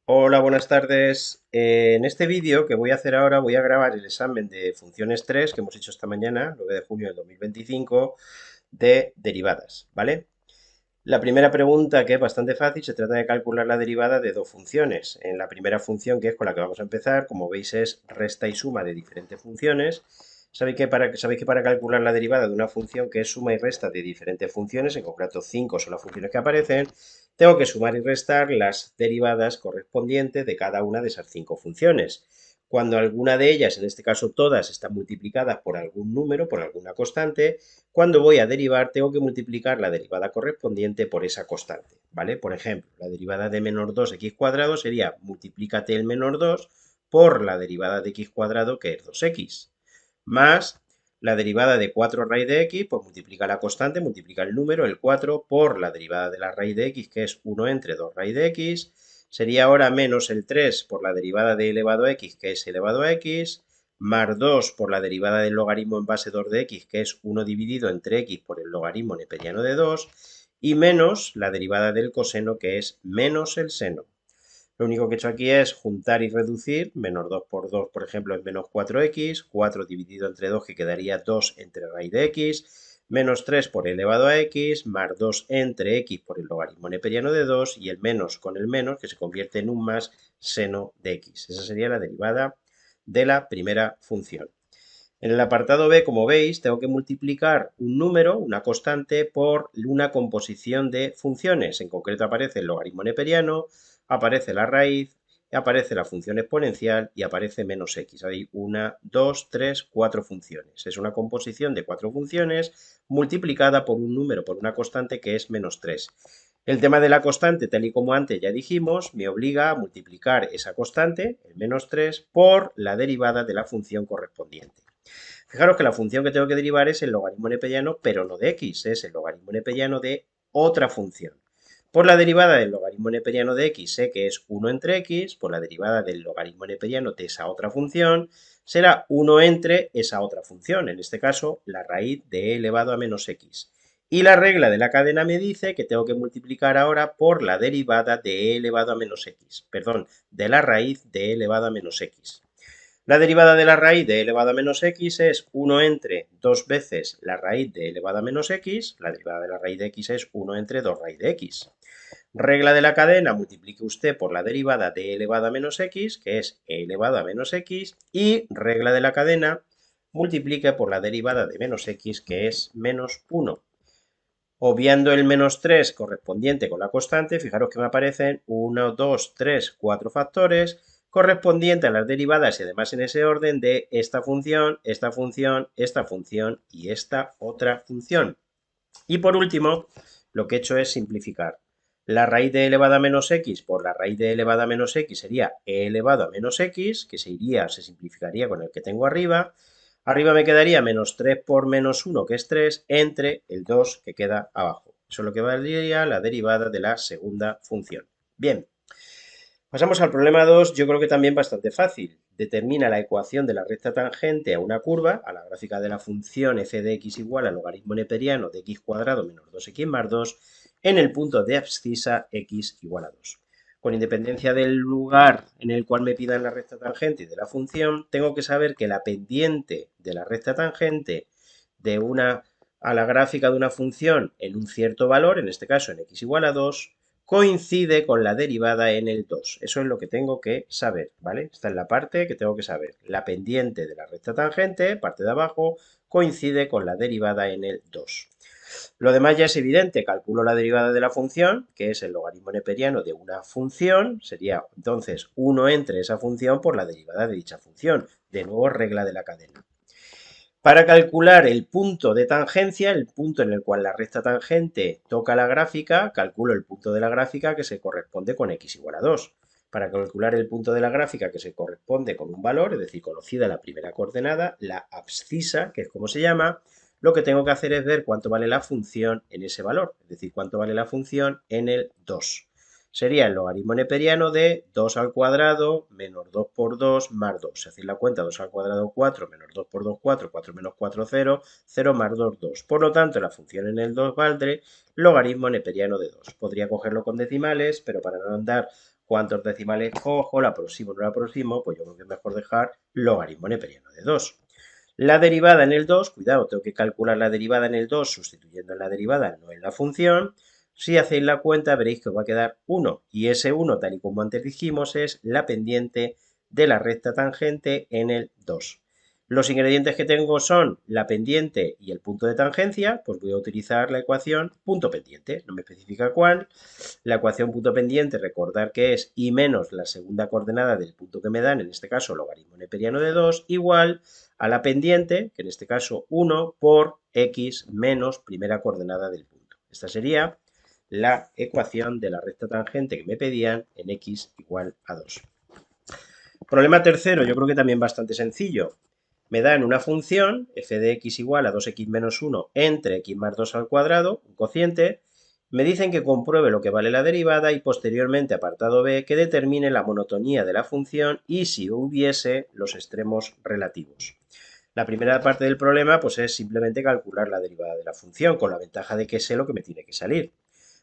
Hola, buenas tardes. En este vídeo que voy a hacer ahora voy a grabar el examen de funciones 3 que hemos hecho esta mañana, 9 de junio del 2025, de derivadas, ¿vale? La primera pregunta, que es bastante fácil, se trata de calcular la derivada de dos funciones. En la primera función, que es con la que vamos a empezar, como veis es resta y suma de diferentes funciones. Sabéis que para calcular la derivada de una función que es suma y resta de diferentes funciones, en concreto 5 son las funciones que aparecen, tengo que sumar y restar las derivadas correspondientes de cada una de esas 5 funciones. Cuando alguna de ellas, en este caso todas, están multiplicadas por algún número, por alguna constante, cuando voy a derivar, tengo que multiplicar la derivada correspondiente por esa constante, ¿vale? Por ejemplo, la derivada de menos 2x cuadrado sería multiplícate el menos 2 por la derivada de x cuadrado, que es 2x, más la derivada de 4 raíz de x, pues multiplica la constante, multiplica el número, el 4, por la derivada de la raíz de x, que es 1 entre 2 raíz de x, sería ahora menos el 3 por la derivada de elevado a x, que es elevado a x, más 2 por la derivada del logaritmo en base 2 de x, que es 1 dividido entre x por el logaritmo neperiano de 2, y menos la derivada del coseno, que es menos el seno. Lo único que he hecho aquí es juntar y reducir, menos 2 por 2, por ejemplo, es menos 4x, 4 dividido entre 2, que quedaría 2 entre raíz de x, menos 3 por elevado a x, más 2 entre x por el logaritmo neperiano de 2, y el menos con el menos, que se convierte en un más seno de x. Esa sería la derivada de la primera función. En el apartado B, como veis, tengo que multiplicar un número, una constante, por una composición de funciones. En concreto aparece el logaritmo neperiano, aparece la raíz, aparece la función exponencial y aparece menos x. Hay una, dos, tres, cuatro funciones. Es una composición de cuatro funciones multiplicada por un número, por una constante que es menos 3. El tema de la constante, tal y como antes ya dijimos, me obliga a multiplicar esa constante, el menos 3, por la derivada de la función correspondiente. Fijaros que la función que tengo que derivar es el logaritmo neperiano, pero no de x, es el logaritmo neperiano de otra función. Por la derivada del logaritmo neperiano de x sé que es 1 entre x, por la derivada del logaritmo neperiano de esa otra función será 1 entre esa otra función, en este caso la raíz de e elevado a menos x. Y la regla de la cadena me dice que tengo que multiplicar ahora por la derivada de e elevado a menos x, perdón, de la raíz de e elevado a menos x. La derivada de la raíz de e elevado a menos x es 1 entre 2 veces la raíz de e elevado a menos x. La derivada de la raíz de x es 1 entre 2 raíz de x. Regla de la cadena, multiplique usted por la derivada de e elevado a menos x, que es e elevado a menos x, y regla de la cadena, multiplique por la derivada de menos x, que es menos 1. Obviando el menos 3 correspondiente con la constante, fijaros que me aparecen 1, 2, 3, 4 factores correspondientes a las derivadas y además en ese orden de esta función, esta función, esta función y esta otra función. Y por último, lo que he hecho es simplificar. La raíz de elevada a menos x por la raíz de elevada a menos x sería e elevado a menos x, que se simplificaría con el que tengo arriba. Arriba me quedaría menos 3 por menos 1, que es 3, entre el 2 que queda abajo. Eso es lo que valdría la derivada de la segunda función. Bien, pasamos al problema 2, yo creo que también bastante fácil. Determina la ecuación de la recta tangente a una curva, a la gráfica de la función f de x igual al logaritmo neperiano de x cuadrado menos 2x más 2, en el punto de abscisa x igual a 2. Con independencia del lugar en el cual me pidan la recta tangente y de la función, tengo que saber que la pendiente de la recta tangente de una a la gráfica de una función en un cierto valor, en este caso en x igual a 2, coincide con la derivada en el 2. Eso es lo que tengo que saber, ¿vale? Esta es la parte que tengo que saber. La pendiente de la recta tangente, parte de abajo, coincide con la derivada en el 2. Lo demás ya es evidente, calculo la derivada de la función, que es el logaritmo neperiano de una función, sería entonces 1 entre esa función por la derivada de dicha función. De nuevo, regla de la cadena. Para calcular el punto de tangencia, el punto en el cual la recta tangente toca la gráfica, calculo el punto de la gráfica que se corresponde con x igual a 2. Para calcular el punto de la gráfica que se corresponde con un valor, es decir, conocida la primera coordenada, la abscisa, que es como se llama, lo que tengo que hacer es ver cuánto vale la función en ese valor, es decir, cuánto vale la función en el 2. Sería el logaritmo neperiano de 2 al cuadrado menos 2 por 2 más 2. Si hacéis la cuenta, 2 al cuadrado 4 menos 2 por 2 4, 4 menos 4 0, 0 más 2 2. Por lo tanto, la función en el 2 valdré logaritmo neperiano de 2. Podría cogerlo con decimales, pero para no andar ¿Cuántos decimales cojo? ¿La aproximo o no la aproximo? Pues yo creo que es mejor dejar logaritmo neperiano de 2. La derivada en el 2, cuidado, tengo que calcular la derivada en el 2 sustituyendo en la derivada, no en la función. Si hacéis la cuenta veréis que os va a quedar 1 y ese 1, tal y como antes dijimos, es la pendiente de la recta tangente en el 2. Los ingredientes que tengo son la pendiente y el punto de tangencia, pues voy a utilizar la ecuación punto pendiente, no me especifica cuál. La ecuación punto pendiente, recordar que es y menos la segunda coordenada del punto que me dan, en este caso logaritmo neperiano de 2, igual a la pendiente, que en este caso 1 por x menos primera coordenada del punto. Esta sería la ecuación de la recta tangente que me pedían en x igual a 2. Problema tercero, yo creo que también bastante sencillo. Me dan una función, f de x igual a 2x menos 1 entre x más 2 al cuadrado, un cociente. Me dicen que compruebe lo que vale la derivada y posteriormente, apartado B, que determine la monotonía de la función y si hubiese los extremos relativos. La primera parte del problema pues es simplemente calcular la derivada de la función, con la ventaja de que sé lo que me tiene que salir.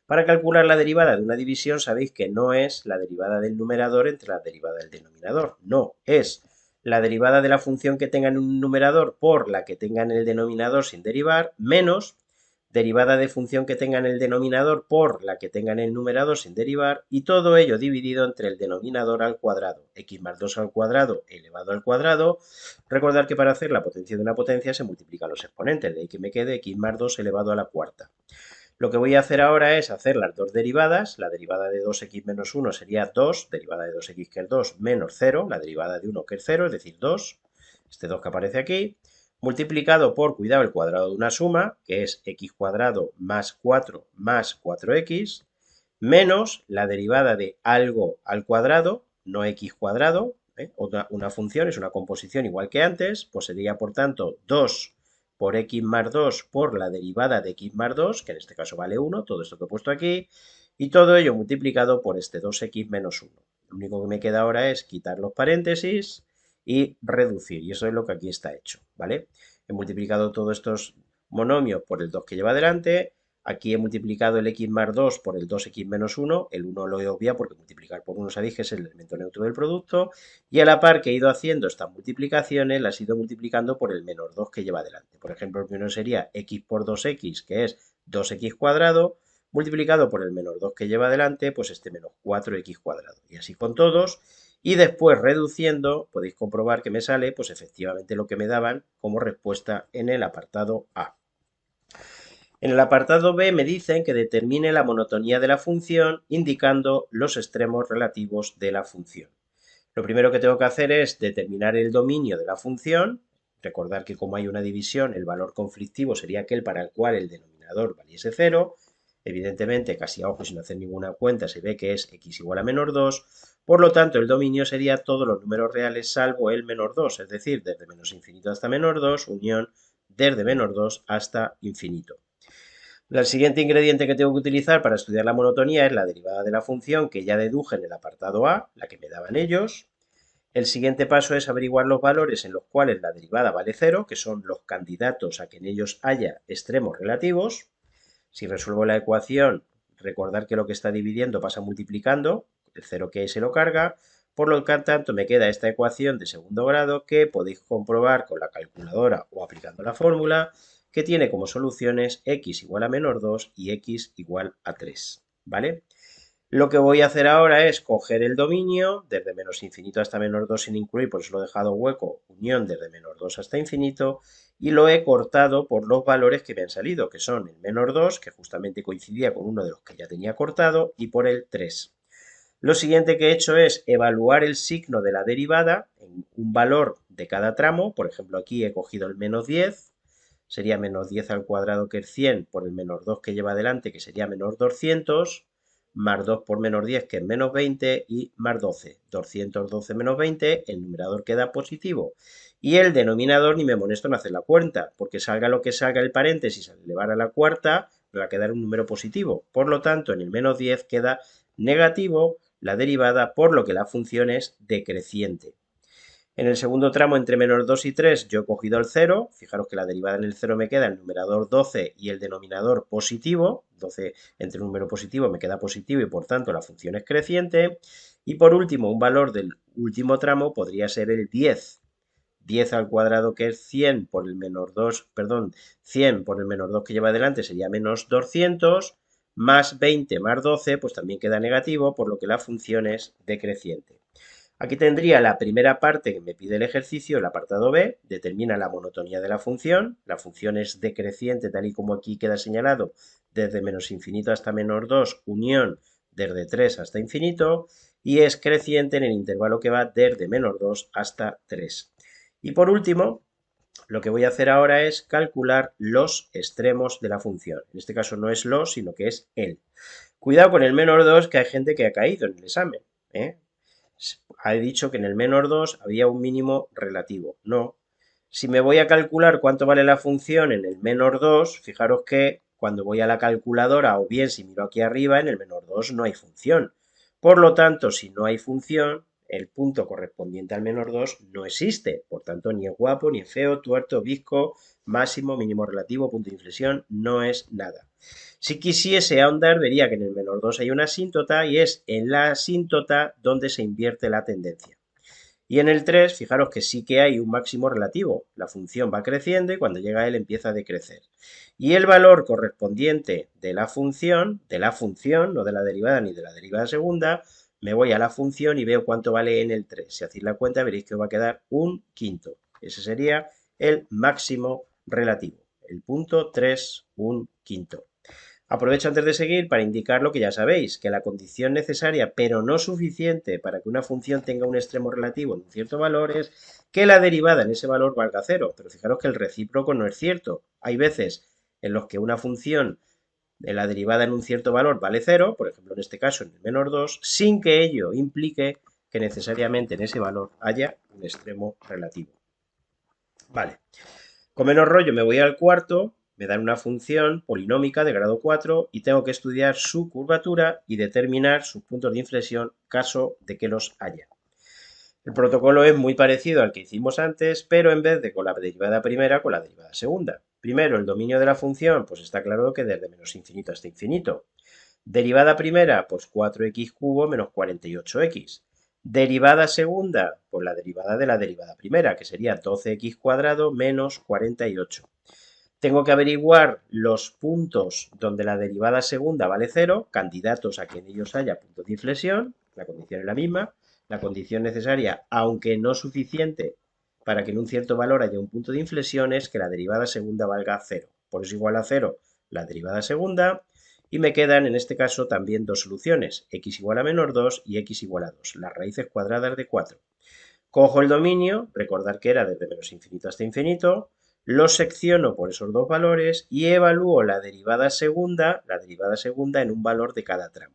Para calcular la derivada de una división sabéis que no es la derivada del numerador entre la derivada del denominador, no, es la derivada de la función que tenga en un numerador por la que tenga en el denominador sin derivar, menos derivada de función que tenga en el denominador por la que tenga en el numerador sin derivar, y todo ello dividido entre el denominador al cuadrado, x más 2 al cuadrado elevado al cuadrado. Recordar que para hacer la potencia de una potencia se multiplican los exponentes, de ahí que me quede x más 2 elevado a la cuarta. Lo que voy a hacer ahora es hacer las dos derivadas. La derivada de 2x menos 1 sería 2, derivada de 2x que es 2, menos 0, la derivada de 1 que es 0, es decir, 2, este 2 que aparece aquí, multiplicado por, cuidado, el cuadrado de una suma, que es x cuadrado más 4 más 4x, menos la derivada de algo al cuadrado, no x cuadrado, una función es una composición igual que antes, pues sería por tanto 2 por x más 2 por la derivada de x más 2, que en este caso vale 1, todo esto que he puesto aquí, y todo ello multiplicado por este 2x menos 1. Lo único que me queda ahora es quitar los paréntesis y reducir, y eso es lo que aquí está hecho, ¿vale? He multiplicado todos estos monomios por el 2 que lleva delante. Aquí he multiplicado el x más 2 por el 2x menos 1, el 1 lo he obviado porque multiplicar por 1 sabéis que es el elemento neutro del producto, y a la par que he ido haciendo estas multiplicaciones, las he ido multiplicando por el menos 2 que lleva delante. Por ejemplo, el primero sería x por 2x, que es 2x cuadrado, multiplicado por el menos 2 que lleva delante, pues este menos 4x cuadrado. Y así con todos. Y después reduciendo, podéis comprobar que me sale, pues efectivamente lo que me daban como respuesta en el apartado A. En el apartado B me dicen que determine la monotonía de la función indicando los extremos relativos de la función. Lo primero que tengo que hacer es determinar el dominio de la función. Recordar que como hay una división, el valor conflictivo sería aquel para el cual el denominador valiese 0. Evidentemente, casi a ojo sin hacer ninguna cuenta, se ve que es x igual a menos 2. Por lo tanto, el dominio sería todos los números reales salvo el menos 2, es decir, desde menos infinito hasta menos 2, unión desde menos 2 hasta infinito. El siguiente ingrediente que tengo que utilizar para estudiar la monotonía es la derivada de la función que ya deduje en el apartado A, la que me daban ellos. El siguiente paso es averiguar los valores en los cuales la derivada vale 0, que son los candidatos a que en ellos haya extremos relativos. Si resuelvo la ecuación, recordar que lo que está dividiendo pasa multiplicando, el 0 que hay se lo carga, por lo tanto me queda esta ecuación de segundo grado que podéis comprobar con la calculadora o aplicando la fórmula, que tiene como soluciones x igual a menos 2 y x igual a 3, ¿vale? Lo que voy a hacer ahora es coger el dominio desde menos infinito hasta menos 2 sin incluir, por eso lo he dejado hueco, unión desde menos 2 hasta infinito, y lo he cortado por los valores que me han salido, que son el menos 2, que justamente coincidía con uno de los que ya tenía cortado, y por el 3. Lo siguiente que he hecho es evaluar el signo de la derivada en un valor de cada tramo. Por ejemplo, aquí he cogido el menos 10, sería menos 10 al cuadrado que es 100 por el menos 2 que lleva adelante, que sería menos 200, más 2 por menos 10, que es menos 20, y más 12. 212 menos 20, el numerador queda positivo. Y el denominador, ni me molesto en hacer la cuenta, porque salga lo que salga el paréntesis al elevar a la cuarta, me va a quedar un número positivo. Por lo tanto, en el menos 10 queda negativo la derivada, por lo que la función es decreciente. En el segundo tramo, entre menos 2 y 3, yo he cogido el 0. Fijaros que la derivada en el 0 me queda el numerador 12 y el denominador positivo. 12 entre un número positivo me queda positivo y por tanto la función es creciente. Y por último, un valor del último tramo podría ser el 10. 10 al cuadrado, que es 100 por el menos 2, perdón, 100 por el menos 2 que lleva adelante sería menos 200, más 20 más 12, pues también queda negativo, por lo que la función es decreciente. Aquí tendría la primera parte que me pide el ejercicio, el apartado B, determina la monotonía de la función es decreciente tal y como aquí queda señalado, desde menos infinito hasta menos 2, unión desde 3 hasta infinito, y es creciente en el intervalo que va desde menos 2 hasta 3. Y por último, lo que voy a hacer ahora es calcular los extremos de la función. En este caso no es los, sino que es el. Cuidado con el menos 2, que hay gente que ha caído en el examen, ¿eh? Ha dicho que en el menor 2 había un mínimo relativo. No. Si me voy a calcular cuánto vale la función en el menor 2, fijaros que cuando voy a la calculadora, o bien si miro aquí arriba, en el menor 2 no hay función. Por lo tanto, si no hay función, el punto correspondiente al menor 2 no existe. Por tanto, ni es guapo, ni es feo, tuerto, visco, máximo, mínimo relativo, punto de inflexión, no es nada. Si quisiese ahondar, vería que en el menor 2 hay una asíntota y es en la asíntota donde se invierte la tendencia. Y en el 3, fijaros que sí que hay un máximo relativo. La función va creciendo y cuando llega a él empieza a decrecer. Y el valor correspondiente de la función, no de la derivada ni de la derivada segunda, me voy a la función y veo cuánto vale en el 3. Si hacéis la cuenta veréis que os va a quedar un quinto. Ese sería el máximo relativo. El punto 3, un quinto. Aprovecho antes de seguir para indicar lo que ya sabéis, que la condición necesaria, pero no suficiente para que una función tenga un extremo relativo en un cierto valor es que la derivada en ese valor valga cero. Pero fijaros que el recíproco no es cierto. Hay veces en los que una función de la derivada en un cierto valor vale cero, por ejemplo en este caso en el menor 2, sin que ello implique que necesariamente en ese valor haya un extremo relativo. Vale. Con menos rollo me voy al cuarto, me dan una función polinómica de grado 4 y tengo que estudiar su curvatura y determinar sus puntos de inflexión caso de que los haya. El protocolo es muy parecido al que hicimos antes, pero en vez de con la derivada primera, con la derivada segunda. Primero, el dominio de la función, pues está claro que desde menos infinito hasta infinito. Derivada primera, pues 4x cubo menos 48x. Derivada segunda, pues la derivada de la derivada primera, que sería 12x cuadrado menos 48. Tengo que averiguar los puntos donde la derivada segunda vale 0, candidatos a que en ellos haya puntos de inflexión, la condición es la misma, la condición necesaria, aunque no suficiente para que en un cierto valor haya un punto de inflexión, es que la derivada segunda valga 0. Por eso igual a 0 la derivada segunda, y me quedan en este caso también dos soluciones, x igual a menos 2 y x igual a 2, las raíces cuadradas de 4. Cojo el dominio, recordar que era desde menos infinito hasta infinito, lo secciono por esos dos valores y evalúo la derivada segunda en un valor de cada tramo.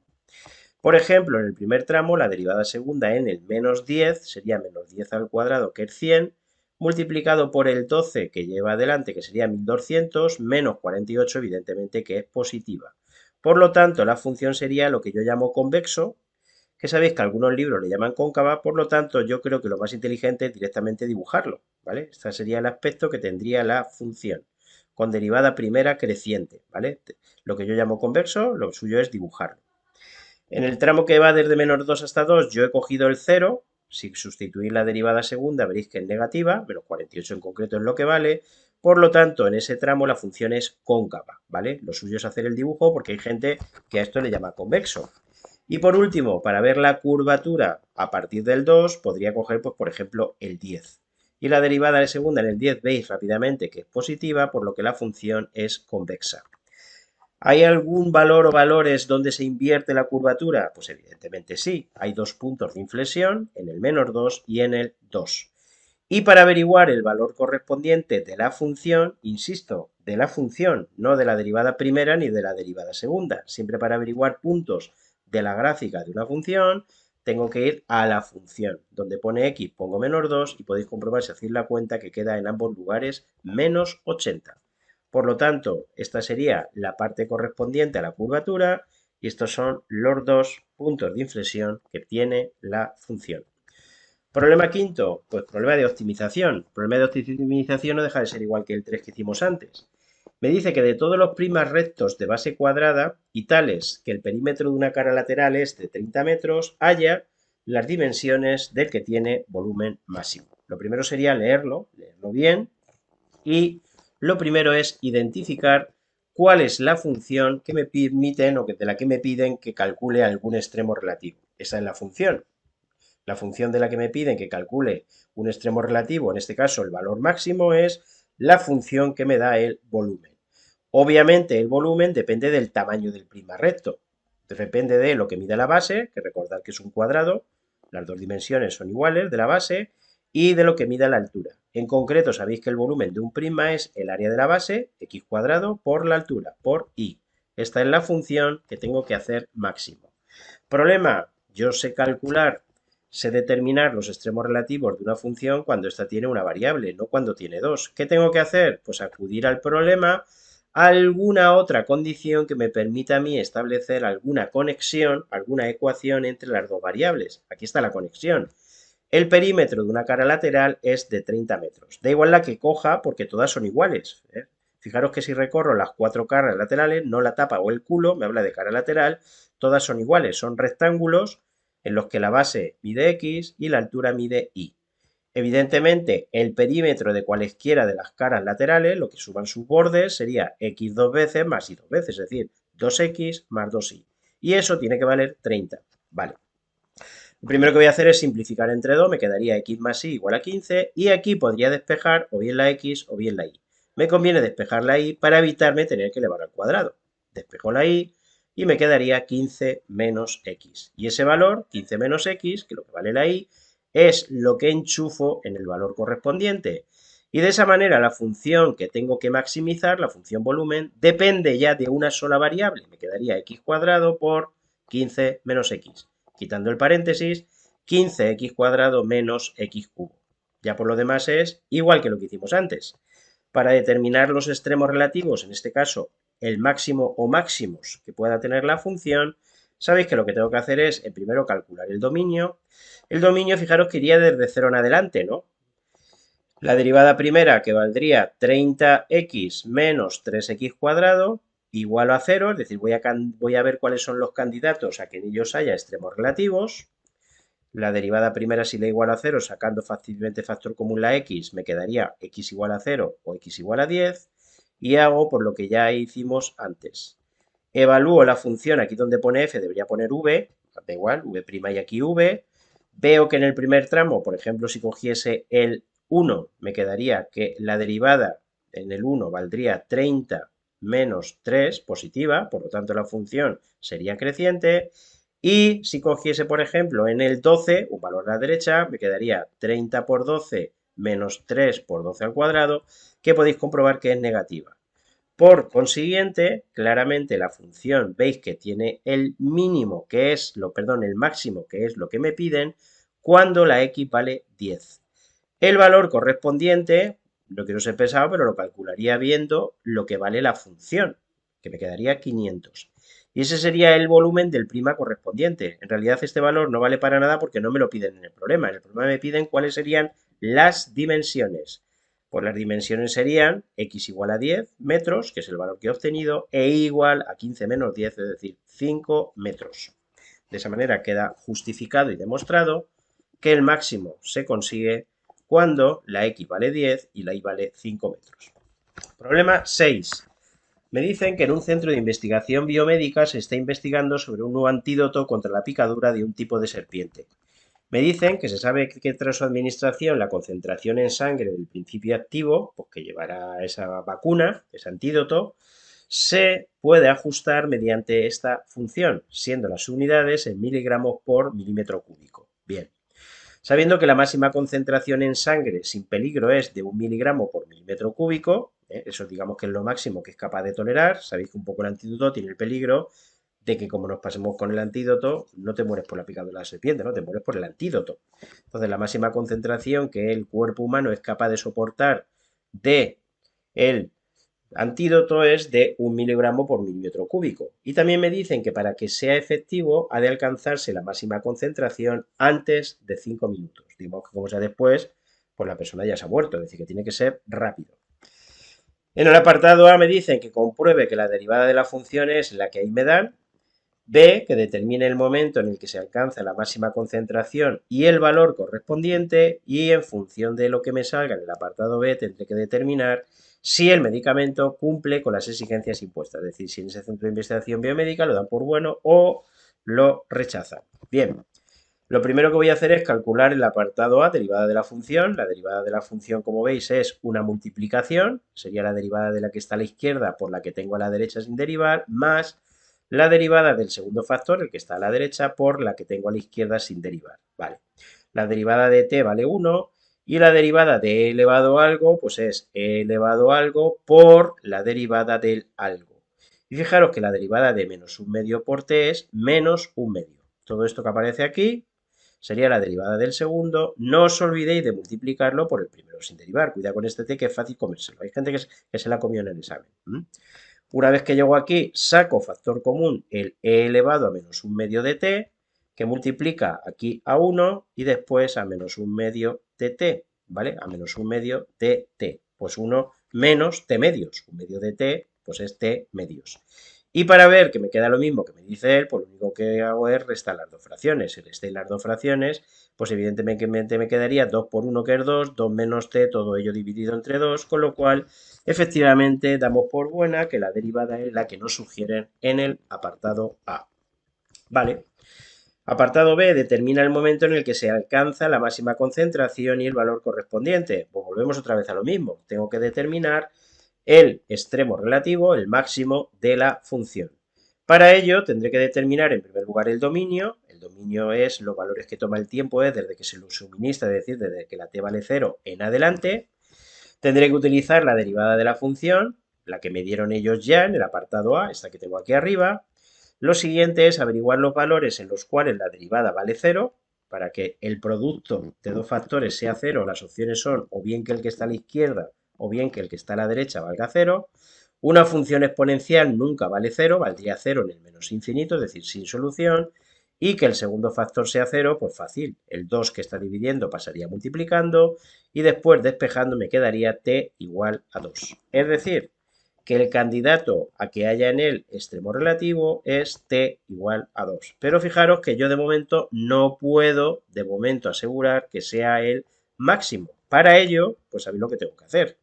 Por ejemplo, en el primer tramo, la derivada segunda en el menos 10 sería menos 10 al cuadrado, que es 100, multiplicado por el 12 que lleva adelante, que sería 1200, menos 48, evidentemente que es positiva. Por lo tanto, la función sería lo que yo llamo convexo, que sabéis que algunos libros le llaman cóncava, por lo tanto yo creo que lo más inteligente es directamente dibujarlo, ¿vale? Este sería el aspecto que tendría la función, con derivada primera creciente, ¿vale? Lo que yo llamo convexo, lo suyo es dibujarlo. En el tramo que va desde menos 2 hasta 2, yo he cogido el 0, si sustituís la derivada segunda veréis que es negativa, menos 48 en concreto es lo que vale, por lo tanto, en ese tramo la función es cóncava, ¿vale? Lo suyo es hacer el dibujo porque hay gente que a esto le llama convexo. Y por último, para ver la curvatura a partir del 2, podría coger, pues, por ejemplo, el 10. Y la derivada de segunda en el 10 veis rápidamente que es positiva, por lo que la función es convexa. ¿Hay algún valor o valores donde se invierte la curvatura? Pues evidentemente sí. Hay dos puntos de inflexión, en el menos 2 y en el 2. Y para averiguar el valor correspondiente de la función, insisto, de la función, no de la derivada primera ni de la derivada segunda. Siempre para averiguar puntos de la gráfica de una función, tengo que ir a la función. Donde pone x pongo menos 2 y podéis comprobar si hacéis la cuenta que queda en ambos lugares menos 80. Por lo tanto, esta sería la parte correspondiente a la curvatura y estos son los dos puntos de inflexión que tiene la función. Problema quinto, pues problema de optimización. Problema de optimización no deja de ser igual que el 3 que hicimos antes. Me dice que de todos los primas rectos de base cuadrada y tales que el perímetro de una cara lateral es de 30 metros, haya las dimensiones del que tiene volumen máximo. Lo primero sería leerlo bien, y lo primero es identificar cuál es la función que me permiten o de la que me piden que calcule algún extremo relativo. Esa es la función. La función de la que me piden que calcule un extremo relativo, en este caso el valor máximo, es la función que me da el volumen. Obviamente el volumen depende del tamaño del prisma recto, depende de lo que mida la base, que recordad que es un cuadrado, las dos dimensiones son iguales de la base, y de lo que mida la altura. En concreto sabéis que el volumen de un prisma es el área de la base, x cuadrado, por la altura, por y. Esta es la función que tengo que hacer máximo. Problema, yo sé calcular, sé determinar los extremos relativos de una función cuando ésta tiene una variable, no cuando tiene dos. ¿Qué tengo que hacer? Pues acudir al problema a alguna otra condición que me permita a mí establecer alguna conexión, alguna ecuación entre las dos variables. Aquí está la conexión. El perímetro de una cara lateral es de 30 metros. Da igual la que coja porque todas son iguales, ¿eh? Fijaros que si recorro las cuatro caras laterales, no la tapa o el culo, me habla de cara lateral, todas son iguales, son rectángulos en los que la base mide x y la altura mide y. Evidentemente, el perímetro de cualesquiera de las caras laterales, lo que suban sus bordes, sería x dos veces más y dos veces, es decir, 2x más 2y. Y eso tiene que valer 30. Vale. Lo primero que voy a hacer es simplificar entre 2, me quedaría x más y igual a 15, y aquí podría despejar o bien la x o bien la y. Me conviene despejar la y para evitarme tener que elevar al cuadrado. Despejo la y y me quedaría 15 menos x. Y ese valor, 15 menos x, que es lo que vale la y, es lo que enchufo en el valor correspondiente. Y de esa manera la función que tengo que maximizar, la función volumen, depende ya de una sola variable. Me quedaría x cuadrado por 15 menos x. Quitando el paréntesis, 15x cuadrado menos x cubo. Ya por lo demás es igual que lo que hicimos antes. Para determinar los extremos relativos, en este caso el máximo o máximos que pueda tener la función, sabéis que lo que tengo que hacer es, primero, calcular el dominio. El dominio, fijaros que iría desde 0 en adelante, ¿no? La derivada primera, que valdría 30x menos 3x cuadrado, igual a 0, es decir, voy a ver cuáles son los candidatos a que en ellos haya extremos relativos. La derivada primera, si la igual a 0, sacando fácilmente factor común la x, me quedaría x igual a 0 o x igual a 10, y hago por lo que ya hicimos antes. Evalúo la función, aquí donde pone f debería poner v, da igual, v' y aquí v. Veo que en el primer tramo, por ejemplo, si cogiese el 1, me quedaría que la derivada en el 1 valdría 30 menos 3, positiva, por lo tanto la función sería creciente. Y si cogiese, por ejemplo, en el 12, un valor a la derecha, me quedaría 30 por 12 menos 3 por 12 al cuadrado, que podéis comprobar que es negativa. Por consiguiente, claramente la función veis que tiene el mínimo, que es el máximo, que es lo que me piden, cuando la x vale 10. El valor correspondiente, no quiero ser pesado, pero lo calcularía viendo lo que vale la función, que me quedaría 500. Y ese sería el volumen del prima correspondiente. En realidad este valor no vale para nada porque no me lo piden en el problema. En el problema me piden cuáles serían las dimensiones. Pues las dimensiones serían x igual a 10 metros, que es el valor que he obtenido, e igual a 15 menos 10, es decir, 5 metros. De esa manera queda justificado y demostrado que el máximo se consigue cuando la x vale 10 y la y vale 5 metros. Problema 6. Me dicen que en un centro de investigación biomédica se está investigando sobre un nuevo antídoto contra la picadura de un tipo de serpiente. Me dicen que se sabe que tras su administración la concentración en sangre del principio activo, pues que llevará esa vacuna, ese antídoto, se puede ajustar mediante esta función, siendo las unidades en miligramos por milímetro cúbico. Bien. Sabiendo que la máxima concentración en sangre sin peligro es de 1 miligramo por milímetro cúbico, eso digamos que es lo máximo que es capaz de tolerar, sabéis que un poco el antídoto tiene el peligro de que como nos pasemos con el antídoto, no te mueres por la picadura de la serpiente, no te mueres por el antídoto. Entonces la máxima concentración que el cuerpo humano es capaz de soportar de el antídoto es de 1 miligramo por milímetro cúbico. Y también me dicen que para que sea efectivo ha de alcanzarse la máxima concentración antes de 5 minutos. Digamos que como sea después, pues la persona ya se ha muerto, es decir, que tiene que ser rápido. En el apartado A me dicen que compruebe que la derivada de la función es la que ahí me dan, B, que determine el momento en el que se alcanza la máxima concentración y el valor correspondiente, y en función de lo que me salga en el apartado B tendré que determinar si el medicamento cumple con las exigencias impuestas, es decir, si en ese centro de investigación biomédica lo dan por bueno o lo rechazan. Bien, lo primero que voy a hacer es calcular el apartado A, derivada de la función. La derivada de la función, como veis, es una multiplicación, sería la derivada de la que está a la izquierda por la que tengo a la derecha sin derivar, más la derivada del segundo factor, el que está a la derecha, por la que tengo a la izquierda sin derivar. Vale. La derivada de t vale 1 y la derivada de e elevado a algo, pues es e elevado a algo por la derivada del algo. Y fijaros que la derivada de menos un medio por t es menos un medio. Todo esto que aparece aquí sería la derivada del segundo. No os olvidéis de multiplicarlo por el primero sin derivar. Cuidado con este t que es fácil comérselo. Hay gente que se la comió en el examen. Una vez que llego aquí, saco factor común el e elevado a menos un medio de t, que multiplica aquí a 1 y después a menos un medio de t, ¿vale? A menos un medio de t. Pues 1 menos t medios. Un medio de t, pues es t medios. Y para ver que me queda lo mismo que me dice él, pues lo único que hago es restar las dos fracciones. Si resté las dos fracciones, pues evidentemente me quedaría 2 por 1 que es 2, 2 menos t, todo ello dividido entre 2, con lo cual efectivamente damos por buena que la derivada es la que nos sugieren en el apartado A. Vale. Apartado B, determina el momento en el que se alcanza la máxima concentración y el valor correspondiente. Pues volvemos otra vez a lo mismo. Tengo que determinar el extremo relativo, el máximo de la función. Para ello tendré que determinar en primer lugar el dominio. El dominio es los valores que toma el tiempo desde que se lo suministra, es decir, desde que la t vale 0 en adelante. Tendré que utilizar la derivada de la función, la que me dieron ellos ya en el apartado A, esta que tengo aquí arriba. Lo siguiente es averiguar los valores en los cuales la derivada vale 0, para que el producto de dos factores sea 0. Las opciones son o bien que el que está a la izquierda o bien que el que está a la derecha valga 0. Una función exponencial nunca vale 0, valdría 0 en el menos infinito, es decir, sin solución. Y que el segundo factor sea 0, pues fácil. El 2 que está dividiendo pasaría multiplicando y después despejando me quedaría t igual a 2. Es decir, que el candidato a que haya en él extremo relativo es t igual a 2. Pero fijaros que yo de momento no puedo de momento asegurar que sea el máximo. Para ello, pues sabéis lo que tengo que hacer.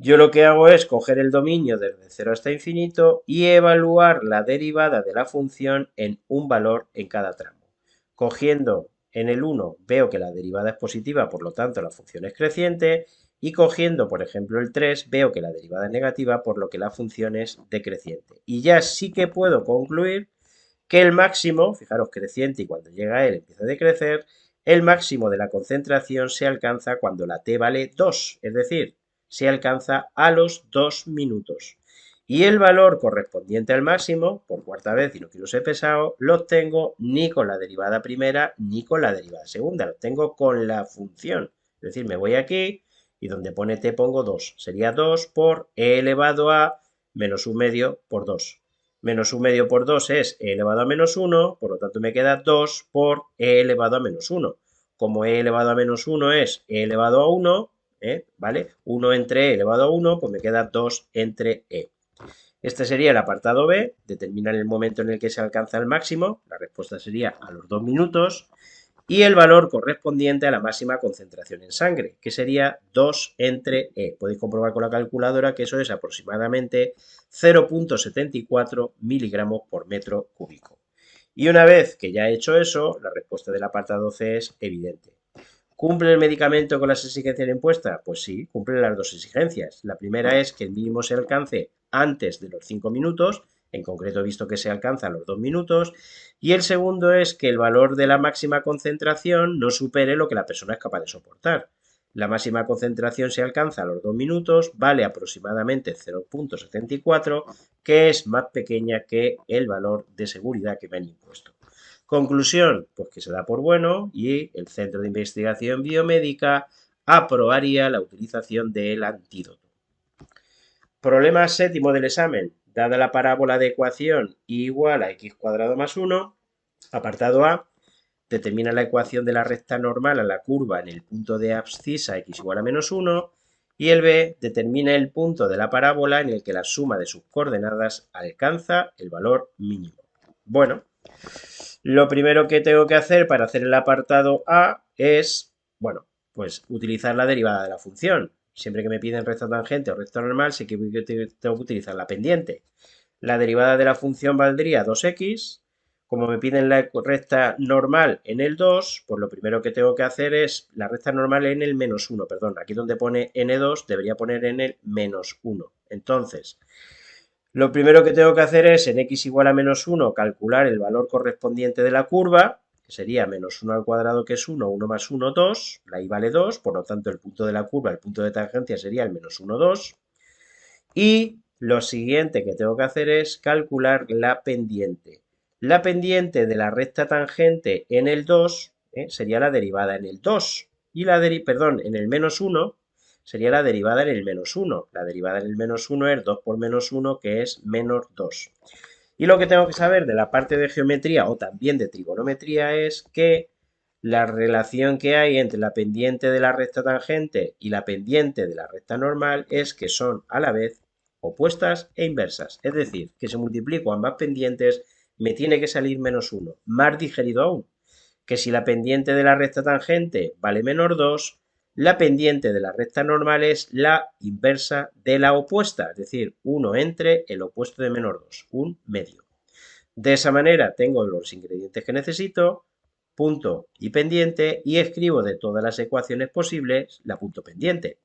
Yo lo que hago es coger el dominio desde 0 hasta infinito y evaluar la derivada de la función en un valor en cada tramo. Cogiendo en el 1 veo que la derivada es positiva, por lo tanto la función es creciente, y cogiendo, por ejemplo, el 3 veo que la derivada es negativa, por lo que la función es decreciente. Y ya sí que puedo concluir que el máximo, fijaros creciente y cuando llega a él empieza a decrecer, el máximo de la concentración se alcanza cuando la t vale 2, es decir, se alcanza a los 2 minutos. Y el valor correspondiente al máximo, por cuarta vez y no quiero ser pesado, lo obtengo ni con la derivada primera ni con la derivada segunda, lo obtengo con la función. Es decir, me voy aquí y donde pone t pongo 2. Sería 2 por e elevado a menos un medio por 2. Menos un medio por 2 es e elevado a menos 1, por lo tanto me queda 2 por e elevado a menos 1. Como e elevado a menos 1 es e elevado a 1, ¿vale? 1 entre e elevado a 1, pues me queda 2 entre e. Este sería el apartado B, determinar el momento en el que se alcanza el máximo, la respuesta sería a los 2 minutos, y el valor correspondiente a la máxima concentración en sangre, que sería 2 entre E. Podéis comprobar con la calculadora que eso es aproximadamente 0,74 miligramos por metro cúbico. Y una vez que ya he hecho eso, la respuesta del apartado C es evidente. ¿Cumple el medicamento con las exigencias impuestas? Pues sí, cumple las dos exigencias. La primera es que el mínimo se alcance antes de los 5 minutos, en concreto he visto que se alcanza a los 2 minutos, y el segundo es que el valor de la máxima concentración no supere lo que la persona es capaz de soportar. La máxima concentración se alcanza a los 2 minutos, vale aproximadamente 0,74, que es más pequeña que el valor de seguridad que me han impuesto. Conclusión, pues que se da por bueno y el Centro de Investigación Biomédica aprobaría la utilización del antídoto. Problema séptimo del examen. Dada la parábola de ecuación igual a x cuadrado más 1, apartado A, determina la ecuación de la recta normal a la curva en el punto de abscisa x igual a menos 1, y el B determina el punto de la parábola en el que la suma de sus coordenadas alcanza el valor mínimo. Bueno, lo primero que tengo que hacer para hacer el apartado A es, bueno, pues utilizar la derivada de la función. Siempre que me piden recta tangente o recta normal, sé que tengo que utilizar la pendiente. La derivada de la función valdría 2x. Como me piden la recta normal en el 2, pues lo primero que tengo que hacer es la recta normal en el menos 1, perdón. Aquí donde pone n2 debería poner en el menos 1. Entonces, lo primero que tengo que hacer es en x igual a menos 1 calcular el valor correspondiente de la curva, que sería menos 1 al cuadrado, que es 1, 1 más 1, 2, la y vale 2, por lo tanto el punto de la curva, el punto de tangencia sería el menos 1, 2. Y lo siguiente que tengo que hacer es calcular la pendiente. La pendiente de la recta tangente en el 2 sería la derivada en el 2. Y perdón, en el menos 1 sería la derivada en el menos 1. La derivada en el menos 1 es 2 por menos 1, que es menos 2. Y lo que tengo que saber de la parte de geometría o también de trigonometría es que la relación que hay entre la pendiente de la recta tangente y la pendiente de la recta normal es que son a la vez opuestas e inversas. Es decir, que si multiplico ambas pendientes me tiene que salir menos 1. Más digerido aún, que si la pendiente de la recta tangente vale menos 2, la pendiente de la recta normal es la inversa de la opuesta, es decir, 1 entre el opuesto de menos 2, un medio. De esa manera tengo los ingredientes que necesito, punto y pendiente, y escribo de todas las ecuaciones posibles la punto pendiente.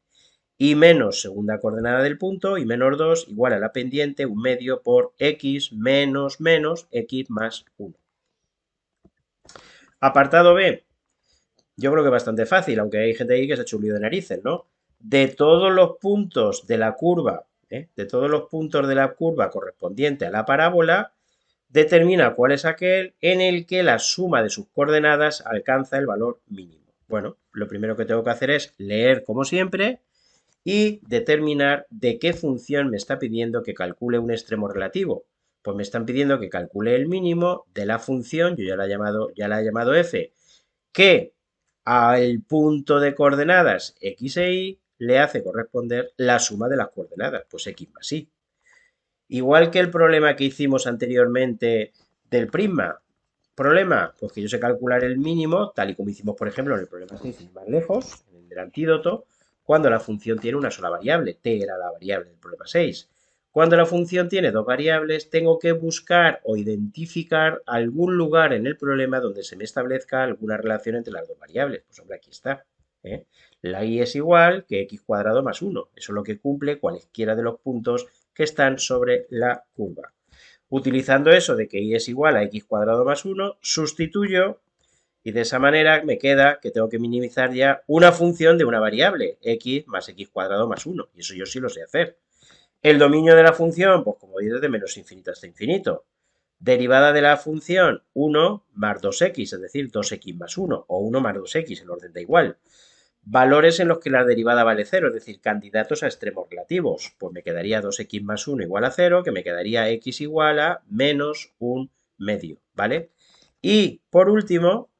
Y menos segunda coordenada del punto y menos 2 igual a la pendiente, un medio por x menos menos x más 1. Apartado B, yo creo que es bastante fácil, aunque hay gente ahí que se ha hecho un lío de narices, ¿no? De todos los puntos de la curva, de todos los puntos de la curva correspondiente a la parábola, determina cuál es aquel en el que la suma de sus coordenadas alcanza el valor mínimo. Bueno, lo primero que tengo que hacer es leer, como siempre, y determinar de qué función me está pidiendo que calcule un extremo relativo. Pues me están pidiendo que calcule el mínimo de la función, yo ya la he llamado f, que al punto de coordenadas x e y le hace corresponder la suma de las coordenadas, pues x más y. Igual que el problema que hicimos anteriormente del prisma. Problema, pues que yo sé calcular el mínimo, tal y como hicimos, por ejemplo, en el problema 6, sin más lejos, en el del antídoto, cuando la función tiene una sola variable, t era la variable del problema 6. Cuando la función tiene dos variables, tengo que buscar o identificar algún lugar en el problema donde se me establezca alguna relación entre las dos variables. Pues hombre, aquí está. ¿eh? La y es igual que x cuadrado más 1. Eso es lo que cumple cualesquiera de los puntos que están sobre la curva. Utilizando eso de que y es igual a x cuadrado más 1, sustituyo y de esa manera me queda que tengo que minimizar ya una función de una variable, x más x cuadrado más 1. Y eso yo sí lo sé hacer. El dominio de la función, pues como dices, de menos infinito hasta infinito. Derivada de la función 1 más 2x, es decir, 2x más 1, o 1 más 2x, el orden da igual. Valores en los que la derivada vale 0, es decir, candidatos a extremos relativos. Pues me quedaría 2x más 1 igual a 0, que me quedaría x igual a menos un medio, ¿vale? Y por último,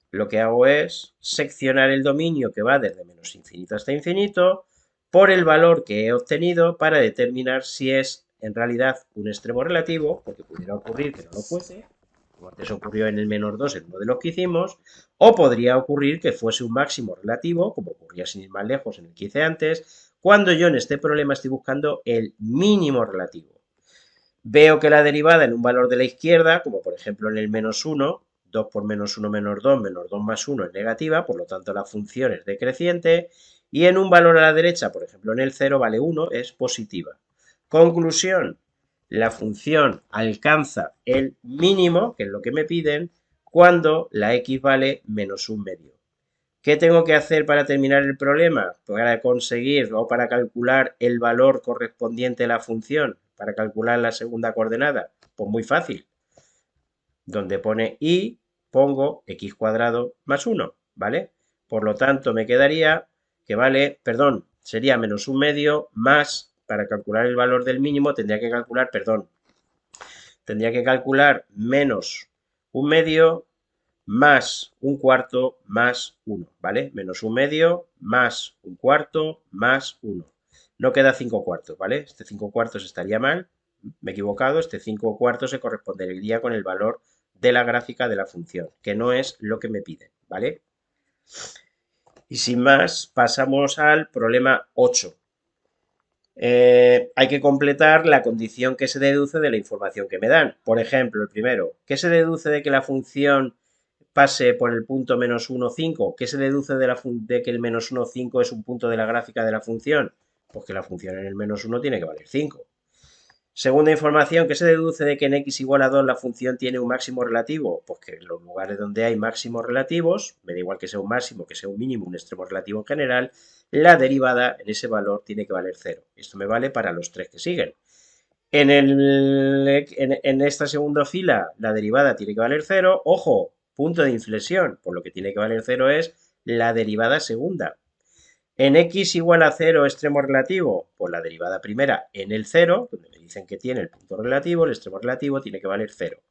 lo que hago es seccionar el dominio que va desde menos infinito hasta infinito por el valor que he obtenido para determinar si es en realidad un extremo relativo, porque pudiera ocurrir que no lo fuese, como antes ocurrió en el menos 2 en uno de los que hicimos, o podría ocurrir que fuese un máximo relativo, como ocurría sin ir más lejos en el que hice antes, cuando yo en este problema estoy buscando el mínimo relativo. Veo que la derivada en un valor de la izquierda, como por ejemplo en el menos 1, 2 por menos 1 menos 2 más 1 es negativa, por lo tanto la función es decreciente, y en un valor a la derecha, por ejemplo en el 0 vale 1, es positiva. Conclusión, la función alcanza el mínimo, que es lo que me piden, cuando la x vale menos un medio. ¿Qué tengo que hacer para terminar el problema? Para conseguir o para calcular el valor correspondiente a la función, para calcular la segunda coordenada. Pues muy fácil. Donde pone y, pongo x cuadrado más 1, ¿vale? Por lo tanto, me quedaría que vale, perdón, sería menos un medio más, para calcular el valor del mínimo, tendría que calcular menos un medio más un cuarto más 1, ¿vale? Menos un medio más un cuarto más 1. No queda 5 cuartos, ¿vale? Este 5 cuartos estaría mal, Me he equivocado, este 5 cuartos se correspondería con el valor de la gráfica de la función, que no es lo que me piden, ¿vale? Y sin más, pasamos al problema 8. Hay que completar la condición que se deduce de la información que me dan. Por ejemplo, el primero, ¿qué se deduce de que la función pase por el punto -1, 5? ¿Qué se deduce de que el -1, 5 es un punto de la gráfica de la función? Pues que la función en el -1 tiene que valer 5. Segunda información, ¿qué se deduce de que en x igual a 2 la función tiene un máximo relativo? Pues que en los lugares donde hay máximos relativos, me da igual que sea un máximo, que sea un mínimo, un extremo relativo en general, la derivada en ese valor tiene que valer 0. Esto me vale para los tres que siguen. En esta segunda fila, la derivada tiene que valer 0. Ojo, punto de inflexión, por lo que tiene que valer 0 es la derivada segunda. En x igual a 0 extremo relativo, pues la derivada primera en el 0, donde me dicen que tiene el punto relativo, el extremo relativo tiene que valer 0.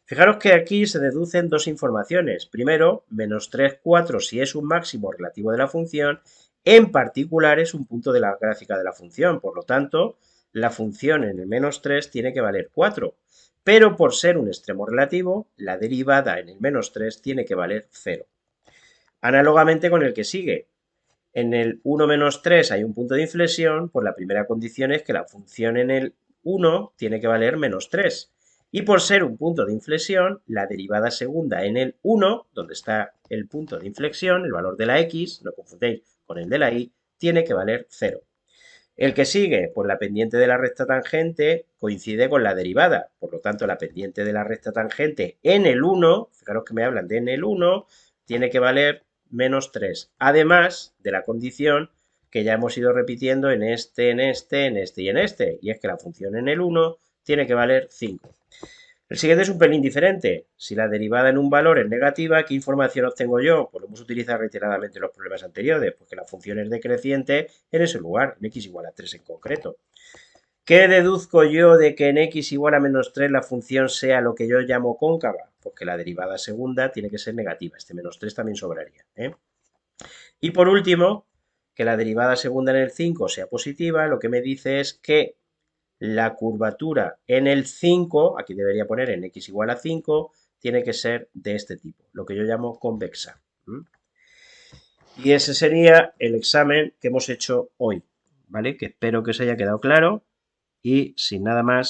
Fijaros que aquí se deducen dos informaciones. Primero, -3, 4 si es un máximo relativo de la función, en particular es un punto de la gráfica de la función, por lo tanto, la función en el -3 tiene que valer 4. Pero por ser un extremo relativo, la derivada en el -3 tiene que valer 0. Análogamente con el que sigue, en el 1 menos 3 hay un punto de inflexión, pues la primera condición es que la función en el 1 tiene que valer -3. Y por ser un punto de inflexión, la derivada segunda en el 1, donde está el punto de inflexión, el valor de la x, no confundéis con el de la y, tiene que valer 0. El que sigue, pues la pendiente de la recta tangente coincide con la derivada. Por lo tanto, la pendiente de la recta tangente en el 1, fijaros que me hablan de en el 1, tiene que valer -3. Además de la condición que ya hemos ido repitiendo en este, en este, en este y en este. Y es que la función en el 1 tiene que valer 5. El siguiente es un pelín diferente. Si la derivada en un valor es negativa, ¿qué información obtengo yo? Pues lo hemos utilizado reiteradamente en los problemas anteriores, porque la función es decreciente en ese lugar, en x igual a 3 en concreto. ¿Qué deduzco yo de que en x igual a -3 la función sea lo que yo llamo cóncava? Pues que la derivada segunda tiene que ser negativa. Este -3 también sobraría, ¿eh? Y por último, que la derivada segunda en el 5 sea positiva, lo que me dice es que la curvatura en el 5, aquí debería poner en x igual a 5, tiene que ser de este tipo, lo que yo llamo convexa. Y ese sería el examen que hemos hecho hoy, ¿vale? Que espero que os haya quedado claro y sin nada más.